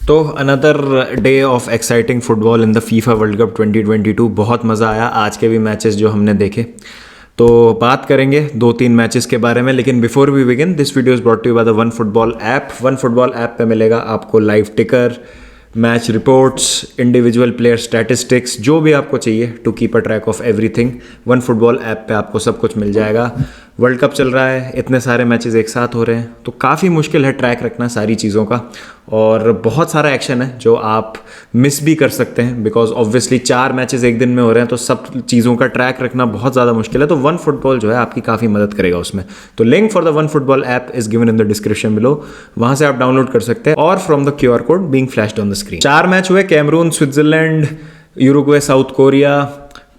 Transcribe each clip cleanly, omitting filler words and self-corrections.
तो another day of exciting football in the FIFA world cup 2022। बहुत मज़ा आया आज के भी मैचेस जो हमने देखे। तो बात करेंगे 2-3 मैचेस के बारे में, लेकिन before we begin this video is brought to you by the one football app. One football app पे मिलेगा आपको live ticker, match reports, individual player statistics, जो भी आपको चाहिए to keep a track of everything. One football app पे आपको सब कुछ मिल जाएगा। वर्ल्ड कप चल रहा है, इतने सारे मैचेस एक साथ हो रहे हैं, तो काफ़ी मुश्किल है ट्रैक रखना सारी चीज़ों का, और बहुत सारा एक्शन है जो आप मिस भी कर सकते हैं, बिकॉज ऑब्वियसली 4 मैचेस एक दिन में हो रहे हैं, तो सब चीज़ों का ट्रैक रखना बहुत ज़्यादा मुश्किल है। तो वन फुटबॉल जो है आपकी काफ़ी मदद करेगा उसमें। तो link for the one football app is given in the description below, वहाँ से आप डाउनलोड कर सकते हैं, और from the QR code being flashed on the screen. 4 match हुए, Cameroon, Switzerland, Uruguay, South Korea,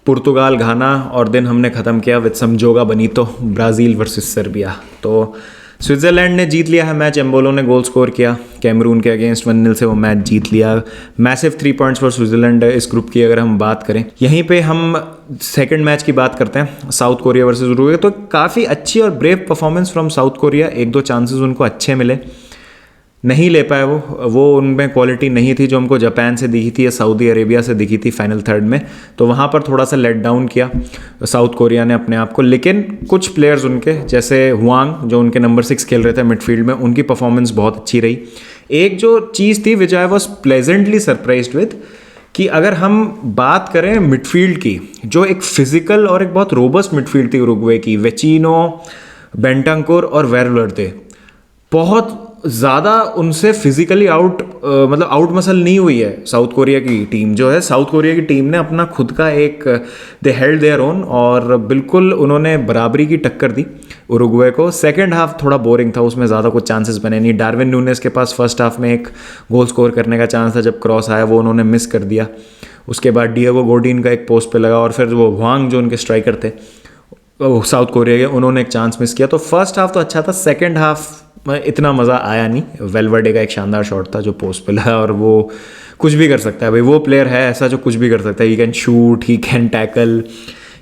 पुर्तगाल, घाना, और दिन हमने ख़त्म किया विद सम जोगा बनीतो, ब्राज़ील वर्सेस सर्बिया। तो स्विट्ज़रलैंड ने जीत लिया है मैच, एम्बोलो ने गोल स्कोर किया कैमरून के अगेंस्ट, 1-0 से वो मैच जीत लिया। मैसिव 3 पॉइंट्स फॉर स्विट्ज़रलैंड इस ग्रुप की अगर हम बात करें। यहीं पे हम सेकंड मैच की बात करते हैं, साउथ कोरिया वर्सेस उरुग्वे। तो काफ़ी अच्छी और brave performance from south Korea. 1-2 chances उनको अच्छे मिले, नहीं ले पाए वो उनमें क्वालिटी नहीं थी जो हमको जापान से दिखी थी या सऊदी अरेबिया से दिखी थी फाइनल थर्ड में। तो वहाँ पर थोड़ा सा लेट डाउन किया साउथ कोरिया ने अपने आप को। लेकिन कुछ प्लेयर्स उनके, जैसे हुआंग जो उनके नंबर 6 खेल रहे थे मिडफील्ड में, उनकी परफॉर्मेंस बहुत अच्छी रही। एक जो चीज़ थी which I was pleasantly surprised with, कि अगर हम बात करें मिडफील्ड की, जो एक फिजिकल और एक बहुत रोबस्ट मिडफील्ड थी उरुग्वे की, वेचिनो, बेंटांकुर और वेरवल्वेर्दे, बहुत ज़्यादा उनसे फिजिकली आउट मसल नहीं हुई है साउथ कोरिया की टीम। जो है साउथ कोरिया की टीम ने अपना खुद का एक दे हेल्ड देयर ओन, और बिल्कुल उन्होंने बराबरी की टक्कर दी उरुग्वे को। सेकंड हाफ थोड़ा बोरिंग था, उसमें ज़्यादा कुछ चांसेस बने नहीं। डार्विन नूनेस के पास फर्स्ट हाफ में एक गोल स्कोर करने का चांस था, जब क्रॉस आया वो उन्होंने मिस कर दिया। उसके बाद डिएगो गोडिन का एक पोस्ट पे लगा, और फिर वो हुआंग जो उनके स्ट्राइकर थे साउथ कोरिया के, उन्होंने एक चांस मिस किया। तो फर्स्ट हाफ तो अच्छा था, सेकंड हाफ इतना मज़ा आया नहीं। वेलवर्डे का एक शानदार शॉट था जो पोस्ट पे लगा, और वो कुछ भी कर सकता है भाई, वो प्लेयर है ऐसा जो कुछ भी कर सकता है। He can shoot, he can tackle,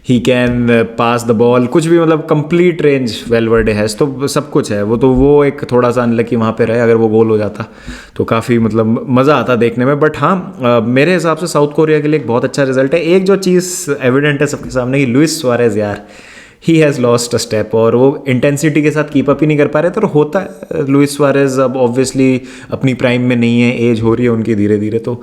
he can pass the ball, कुछ भी, मतलब कंप्लीट रेंज वेलवर्डे है, तो सब कुछ है वो। तो वो एक थोड़ा सा अनलकी वहाँ पे रहे, अगर वो गोल हो जाता तो काफ़ी मतलब मज़ा आता देखने में। बट हाँ, मेरे हिसाब से साउथ कोरिया के लिए एक बहुत अच्छा रिजल्ट है। एक जो चीज़ एविडेंट है सबके सामने कि लुइस सुआरेज यार, he has lost a step, और वो इंटेंसिटी के साथ कीप अप ही नहीं कर पा रहे। तो होता है, लुइस सुआरेज अब ऑब्वियसली अपनी प्राइम में नहीं है, एज हो रही है उनकी धीरे धीरे, तो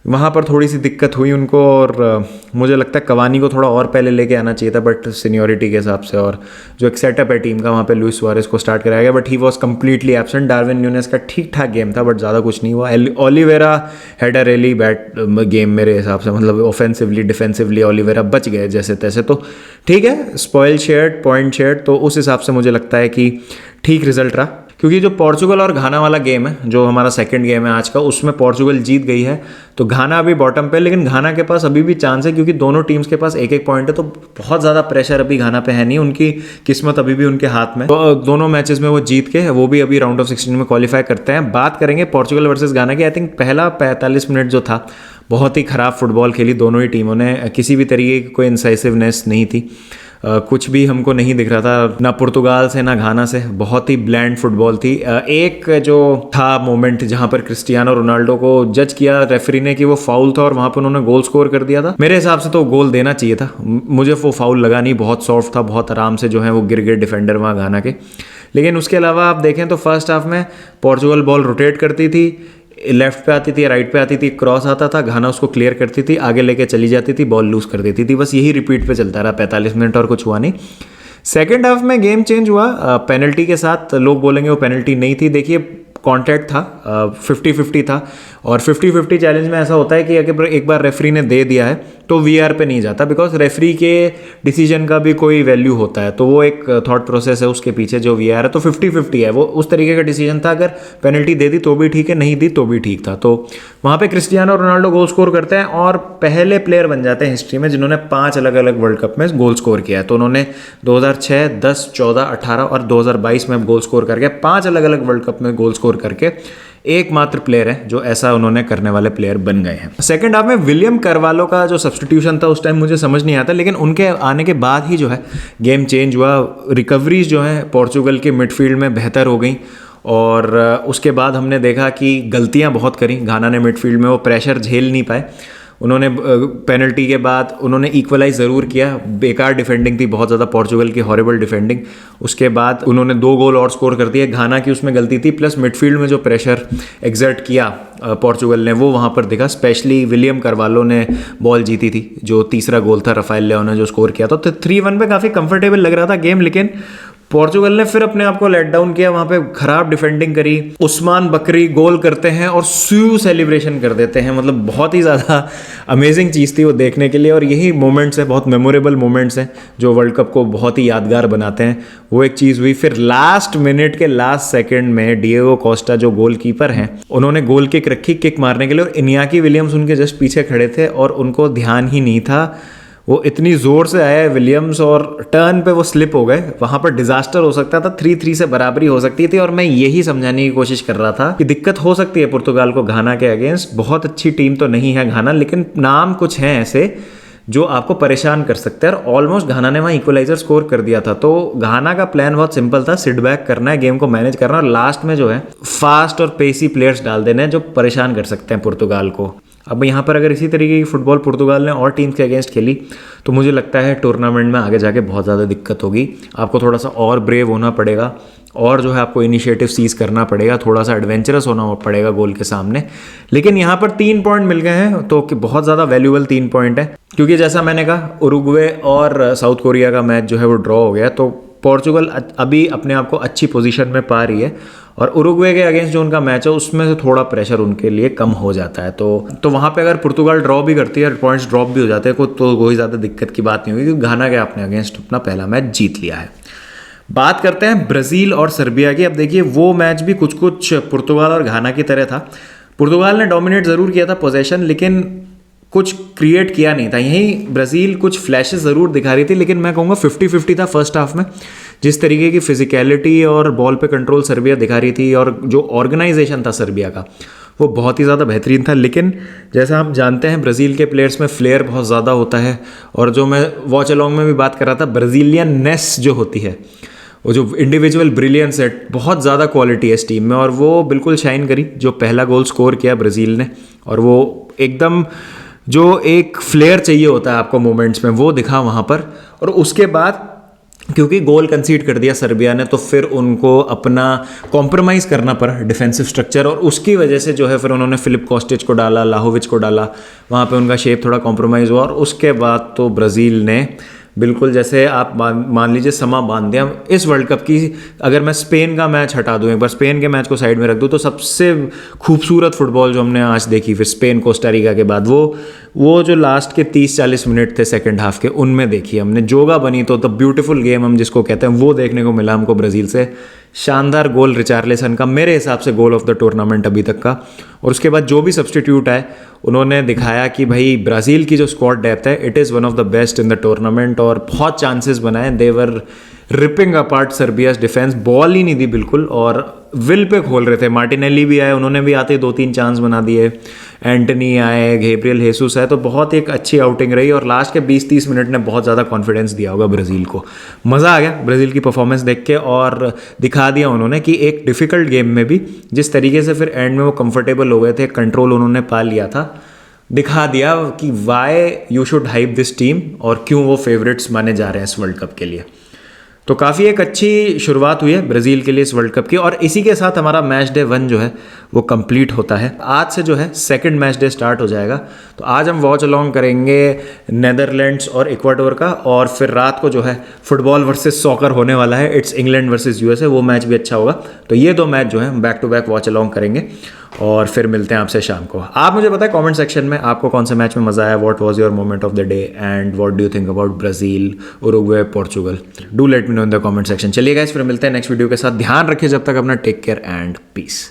वहाँ पर थोड़ी सी दिक्कत हुई उनको। और मुझे लगता है कवानी को थोड़ा और पहले लेके आना चाहिए था, बट सीनियरिटी के हिसाब से, और जो एक सेटअप है टीम का वहाँ पे लुइस सुआरेज को स्टार्ट कराया गया, but he was completely absent. Darwin newness का ठीक ठाक गेम था, बट ज़्यादा कुछ नहीं हुआ। Oliveira had a really bad game मेरे हिसाब से, मतलब ऑफेंसिवली डिफेंसिवली ओलिवेरा बच गए जैसे तैसे। तो ठीक है, स्पॉइल शेयर्ड, पॉइंट शेयर्ड, तो उस हिसाब से मुझे लगता है कि ठीक रिजल्ट रहा। क्योंकि जो पोर्चुगल और घाना वाला गेम है, जो हमारा सेकंड गेम है आज का, उसमें पोर्चुगल जीत गई है, तो घाना अभी बॉटम पे, लेकिन घाना के पास अभी भी चांस है, क्योंकि दोनों टीम्स के पास 1-1 पॉइंट है। तो बहुत ज़्यादा प्रेशर अभी घाना पे है नहीं, उनकी किस्मत अभी भी उनके हाथ में। तो दोनों मैचेस में वो जीत के वो भी अभी राउंड ऑफ 16 में क्वालिफाई करते हैं। बात करेंगे पोर्चुगल वर्सेस घाना की। आई थिंक पहला 45 मिनट जो था, बहुत ही ख़राब फुटबॉल खेली दोनों ही टीमों ने। किसी भी तरीके की कोई इंसाइसिवनेस नहीं थी, कुछ भी हमको नहीं दिख रहा था, ना पुर्तगाल से ना घाना से। बहुत ही ब्लैंड फुटबॉल थी। एक जो था मोमेंट जहां पर क्रिस्टियानो रोनाल्डो को जज किया रेफरी ने कि वो फाउल था, और वहां पर उन्होंने गोल स्कोर कर दिया था। मेरे हिसाब से तो गोल देना चाहिए था, मुझे वो फाउल लगा नहीं, बहुत सॉफ्ट था, बहुत आराम से जो है वो गिर गए डिफेंडर वहाँ घाना के। लेकिन उसके अलावा आप देखें तो फर्स्ट हाफ में पोर्चुगल बॉल रोटेट करती थी, लेफ्ट पे आती थी, राइट पे आती थी, क्रॉस आता था, घाना उसको क्लियर करती थी, आगे लेके चली जाती थी, बॉल लूज कर देती थी। बस यही रिपीट पे चलता रहा 45 मिनट, और कुछ हुआ नहीं। सेकेंड हाफ में गेम चेंज हुआ पेनल्टी के साथ। लोग बोलेंगे वो पेनल्टी नहीं थी, देखिए कॉन्टैक्ट था, 50-50 था, और 50-50 चैलेंज में ऐसा होता है कि अगर एक बार रेफरी ने दे दिया है तो वीआर पे नहीं जाता, बिकॉज रेफरी के डिसीजन का भी कोई वैल्यू होता है, तो वो एक थॉट प्रोसेस है उसके पीछे जो वीआर है। तो 50-50 है, वो उस तरीके का डिसीजन था। अगर पेनल्टी दे दी तो भी ठीक है, नहीं दी तो भी ठीक था। तो वहाँ पे क्रिस्टियानो रोनाल्डो गोल स्कोर करते हैं, और पहले प्लेयर बन जाते हैं हिस्ट्री में जिन्होंने 5 अलग अलग वर्ल्ड कप में गोल स्कोर किया है। तो उन्होंने 2006, 10, 14, 18 और 2022 में गोल स्कोर करके 5 अलग अलग वर्ल्ड कप में गोल स्कोर करके एकमात्र प्लेयर है जो ऐसा उन्होंने करने वाले प्लेयर बन गए हैं। सेकंड हाफ में विलियम करवालो का जो सब्स्टिट्यूशन था उस टाइम मुझे समझ नहीं आता, लेकिन उनके आने के बाद ही जो है गेम चेंज हुआ। रिकवरीज जो है पोर्चुगल के मिडफील्ड में बेहतर हो गई, और उसके बाद हमने देखा कि गलतियां बहुत करी घाना ने मिडफील्ड में, वो प्रेशर झेल नहीं पाए। उन्होंने पेनल्टी के बाद उन्होंने इक्वलाइज ज़रूर किया, बेकार डिफेंडिंग थी बहुत ज़्यादा, पोर्चुगल की हॉरिबल डिफेंडिंग। उसके बाद उन्होंने 2 गोल और स्कोर कर दिए, घाना की उसमें गलती थी, प्लस मिडफील्ड में जो प्रेशर एग्जर्ट किया पोर्चुगल ने वो वहाँ पर दिखा। स्पेशली विलियम करवालो ने बॉल जीती थी, जो तीसरा गोल था रफाएल लेओ ने जो स्कोर किया था। तो 3-1 पे काफ़ी कंफर्टेबल लग रहा था गेम, लेकिन पोर्चुगल ने फिर अपने आप को लेट डाउन किया, वहां पे खराब डिफेंडिंग करी। उस्मान बकरी गोल करते हैं और स्यू सेलिब्रेशन कर देते हैं, मतलब बहुत ही ज़्यादा अमेजिंग चीज़ थी वो देखने के लिए। और यही मोमेंट्स है, बहुत मेमोरेबल मोमेंट्स हैं जो वर्ल्ड कप को बहुत ही यादगार बनाते हैं। वो एक चीज़ हुई। फिर लास्ट मिनट के लास्ट सेकंड में डिएगो कोस्टा जो गोलकीपर हैं, उन्होंने गोल किक रखी किक मारने के लिए, और इनियाकी विलियम्स उनके जस्ट पीछे खड़े थे और उनको ध्यान ही नहीं था। वो इतनी ज़ोर से आया विलियम्स और टर्न पे वो स्लिप हो गए, वहाँ पर डिजास्टर हो सकता था, 3-3 से बराबरी हो सकती थी। और मैं यही समझाने की कोशिश कर रहा था कि दिक्कत हो सकती है पुर्तगाल को घाना के अगेंस्ट। बहुत अच्छी टीम तो नहीं है घाना, लेकिन नाम कुछ हैं ऐसे जो आपको परेशान कर सकते हैं। और ऑलमोस्ट घाना ने वहाँ इक्वलाइजर स्कोर कर दिया था। तो घाना का प्लान बहुत सिंपल था, सिट बैक करना है, गेम को मैनेज करना, और लास्ट में जो है फास्ट और पेसी प्लेयर्स डाल देने हैं जो परेशान कर सकते हैं पुर्तगाल को। अब यहाँ पर अगर इसी तरीके की फुटबॉल पुर्तगाल ने और टीम्स के अगेंस्ट खेली तो मुझे लगता है टूर्नामेंट में आगे जाके बहुत ज़्यादा दिक्कत होगी। आपको थोड़ा सा और ब्रेव होना पड़ेगा, और जो है आपको इनिशिएटिव सीज करना पड़ेगा, थोड़ा सा एडवेंचरस होना पड़ेगा गोल के सामने। लेकिन यहाँ पर 3 पॉइंट मिल गए हैं, तो बहुत ज़्यादा वैल्यूबल 3 पॉइंट है, क्योंकि जैसा मैंने कहा उरुग्वे और साउथ कोरिया का मैच जो है वो ड्रॉ हो गया। तो पोर्चुगल अभी अपने आप को अच्छी पोजीशन में पा रही है, और उरुग्वे के अगेंस्ट जो उनका मैच है उसमें से थोड़ा प्रेशर उनके लिए कम हो जाता है। तो वहाँ पे अगर पुर्तगाल ड्रॉ भी करती है, पॉइंट्स ड्रॉप भी हो जाते हैं, तो कोई ज़्यादा दिक्कत की बात नहीं होगी, क्योंकि घाना के अपने अगेंस्ट अपना पहला मैच जीत लिया है। बात करते हैं ब्राज़ील और सर्बिया की। अब देखिए वो मैच भी कुछ कुछ पुर्तगाल और घाना की तरह था। पुर्तगाल ने डोमिनेट ज़रूर किया था पोजेशन, लेकिन कुछ क्रिएट किया नहीं था। यही ब्राज़ील कुछ फ्लैशेस ज़रूर दिखा रही थी, लेकिन मैं कहूँगा 50-50 था फर्स्ट हाफ में। जिस तरीके की फिजिकलिटी और बॉल पे कंट्रोल सर्बिया दिखा रही थी, और जो ऑर्गेनाइजेशन था सर्बिया का वो बहुत ही ज़्यादा बेहतरीन था। लेकिन जैसा हम जानते हैं ब्राज़ील के प्लेयर्स में फ्लेयर बहुत ज़्यादा होता है, और जो मैं वॉच अलॉन्ग में भी बात कर रहा था, ब्राज़ीलियननेस जो होती है, वो जो इंडिविजुअल ब्रिलियंस है, बहुत ज़्यादा क्वालिटी है इस टीम में, और वो बिल्कुल शाइन करी जो पहला गोल स्कोर किया ब्राज़ील ने। और वो एकदम जो एक फ्लेयर चाहिए होता है आपको मोमेंट्स में, वो दिखा वहाँ पर। और उसके बाद क्योंकि गोल कंसीड कर दिया सर्बिया ने, तो फिर उनको अपना कॉम्प्रोमाइज़ करना पड़ा डिफेंसिव स्ट्रक्चर, और उसकी वजह से जो है फिर उन्होंने फिलिप कोस्टिच को डाला, लाहोविच को डाला, वहाँ पे उनका शेप थोड़ा कॉम्प्रोमाइज़ हुआ। और उसके बाद तो ब्राज़ील ने बिल्कुल, जैसे आप मान लीजिए समा बांध दिया। इस वर्ल्ड कप की अगर मैं स्पेन का मैच हटा दूं, एक बार स्पेन के मैच को साइड में रख दूं, तो सबसे खूबसूरत फुटबॉल जो हमने आज देखी फिर स्पेन कोस्टारिका के बाद, वो जो लास्ट के 30-40 मिनट थे सेकंड हाफ के, उनमें देखी हमने जोगा बनी तो द ब्यूटीफुल गेम हम जिसको कहते हैं, वो देखने को मिला हमको ब्राज़ील से। शानदार गोल रिचार्लिसन का, मेरे हिसाब से गोल ऑफ द टूर्नामेंट अभी तक का। और उसके बाद जो भी सब्सटीट्यूट आए उन्होंने दिखाया कि भाई ब्राज़ील की जो स्क्वाड डेप्थ है, it is one of the best in the tournament, और बहुत चांसेस बनाए। देवर रिपिंग अपार्ट सर्बियास डिफेंस, बॉल ही नहीं दी बिल्कुल, और विल पे खोल रहे थे। मार्टिनेली भी आए, उन्होंने भी आते 2-3 चांस बना दिए। एंटनी आए, गैब्रियल हेसूस आए, तो बहुत एक अच्छी आउटिंग रही। और लास्ट के 20-30 मिनट ने बहुत ज़्यादा कॉन्फिडेंस दिया होगा ब्राज़ील को। मज़ा आ गया ब्राज़ील की परफॉर्मेंस देख के, और दिखा दिया उन्होंने कि एक डिफ़िकल्ट गेम में भी जिस तरीके से फिर एंड में वो कंफर्टेबल हो गए थे, कंट्रोल उन्होंने पा लिया था, दिखा दिया कि why you should hype this team, और क्यों वो फेवरेट्स माने जा रहे हैं इस वर्ल्ड कप के लिए। तो काफ़ी एक अच्छी शुरुआत हुई है ब्राज़ील के लिए इस वर्ल्ड कप की। और इसी के साथ हमारा मैच डे 1 जो है वो कंप्लीट होता है। आज से जो है सेकंड मैच डे स्टार्ट हो जाएगा। तो आज हम वॉच अलॉन्ग करेंगे नेदरलैंड्स और इक्वाडोर का, और फिर रात को जो है फुटबॉल वर्सेस सॉकर होने वाला है, इट्स इंग्लैंड वर्सेस यूएसए, वो मैच भी अच्छा होगा। तो ये 2 मैच जो है back to back watch along करेंगे, और फिर मिलते हैं आपसे शाम को। आप मुझे बताएं कमेंट सेक्शन में आपको कौन से मैच में मज़ा आया, what was your moment of the day, and what do you think about Brazil, Uruguay, Portugal. Do let me know in the comment section. चलिए गाइस, फिर मिलते हैं नेक्स्ट वीडियो के साथ। ध्यान रखिए जब तक अपना, टेक केयर एंड पीस।